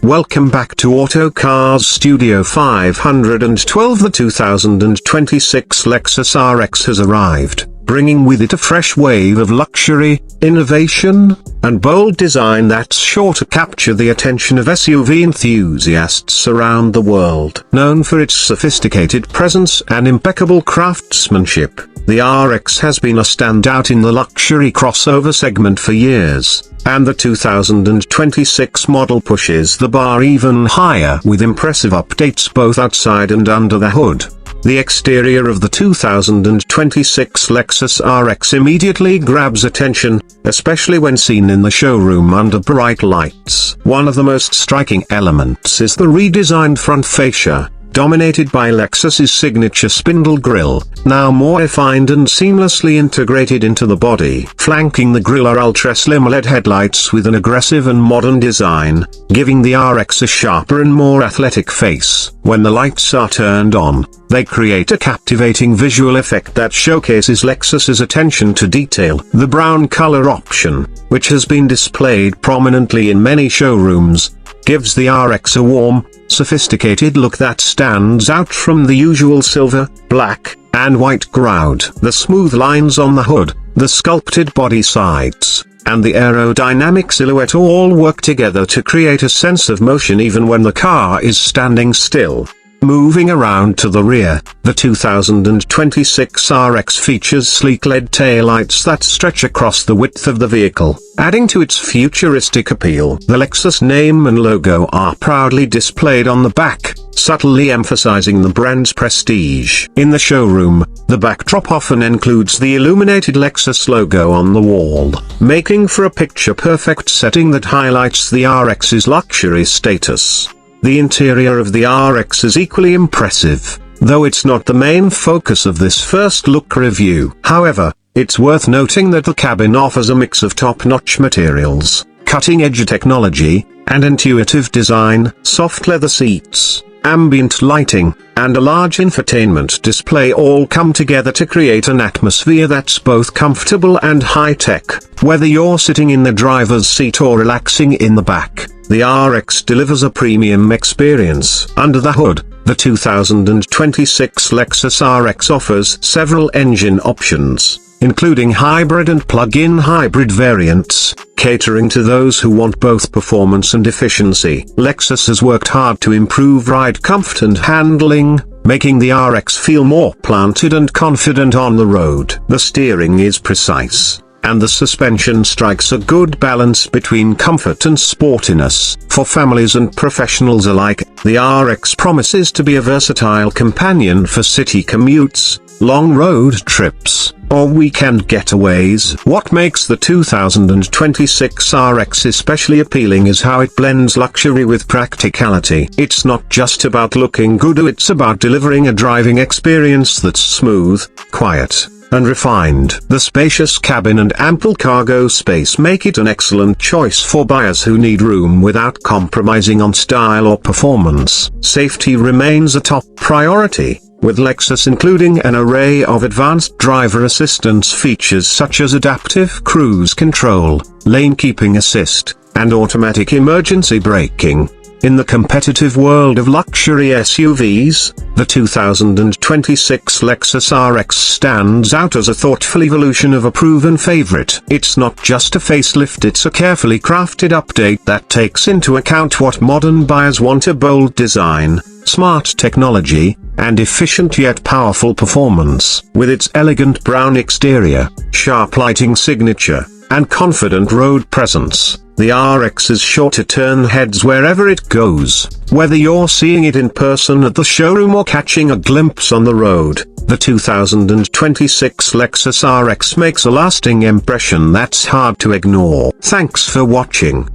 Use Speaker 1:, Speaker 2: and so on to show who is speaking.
Speaker 1: Welcome back to Autocars Studio 512. The 2026 Lexus RX has arrived, bringing with it a fresh wave of luxury, innovation, and bold design that's sure to capture the attention of SUV enthusiasts around the world. Known for its sophisticated presence and impeccable craftsmanship, the RX has been a standout in the luxury crossover segment for years, and the 2026 model pushes the bar even higher with impressive updates both outside and under the hood. The exterior of the 2026 Lexus RX immediately grabs attention, especially when seen in the showroom under bright lights. One of the most striking elements is the redesigned front fascia, dominated by Lexus's signature spindle grille, now more refined and seamlessly integrated into the body. Flanking the grille are ultra-slim LED headlights with an aggressive and modern design, giving the RX a sharper and more athletic face. When the lights are turned on, they create a captivating visual effect that showcases Lexus's attention to detail. The brown color option, which has been displayed prominently in many showrooms, gives the RX a warm, sophisticated look that stands out from the usual silver, black, and white crowd. The smooth lines on the hood, the sculpted body sides, and the aerodynamic silhouette all work together to create a sense of motion even when the car is standing still. Moving around to the rear, the 2026 RX features sleek LED taillights that stretch across the width of the vehicle, adding to its futuristic appeal. The Lexus name and logo are proudly displayed on the back, subtly emphasizing the brand's prestige. In the showroom, the backdrop often includes the illuminated Lexus logo on the wall, making for a picture-perfect setting that highlights the RX's luxury status. The interior of the RX is equally impressive, though it's not the main focus of this first look review. However, it's worth noting that the cabin offers a mix of top-notch materials, cutting-edge technology, and intuitive design. Soft leather seats, ambient lighting, and a large infotainment display all come together to create an atmosphere that's both comfortable and high-tech. Whether you're sitting in the driver's seat or relaxing in the back, the RX delivers a premium experience. Under the hood, the 2026 Lexus RX offers several engine options, including hybrid and plug-in hybrid variants, catering to those who want both performance and efficiency. Lexus has worked hard to improve ride comfort and handling, making the RX feel more planted and confident on the road. The steering is precise, and the suspension strikes a good balance between comfort and sportiness. For families and professionals alike, the RX promises to be a versatile companion for city commutes, long road trips, or weekend getaways. What makes the 2026 RX especially appealing is how it blends luxury with practicality. It's not just about looking good, it's about delivering a driving experience that's smooth, quiet, and refined. The spacious cabin and ample cargo space make it an excellent choice for buyers who need room without compromising on style or performance. Safety remains a top priority, with Lexus including an array of advanced driver assistance features such as adaptive cruise control, lane keeping assist, and automatic emergency braking. In the competitive world of luxury SUVs, the 2026 Lexus RX stands out as a thoughtful evolution of a proven favorite. It's not just a facelift, it's a carefully crafted update that takes into account what modern buyers want: a bold design, smart technology, and efficient yet powerful performance. With its elegant brown exterior, sharp lighting signature, and confident road presence, the RX is sure to turn heads wherever it goes. Whether you're seeing it in person at the showroom or catching a glimpse on the road, the 2026 Lexus RX makes a lasting impression that's hard to ignore. Thanks for watching.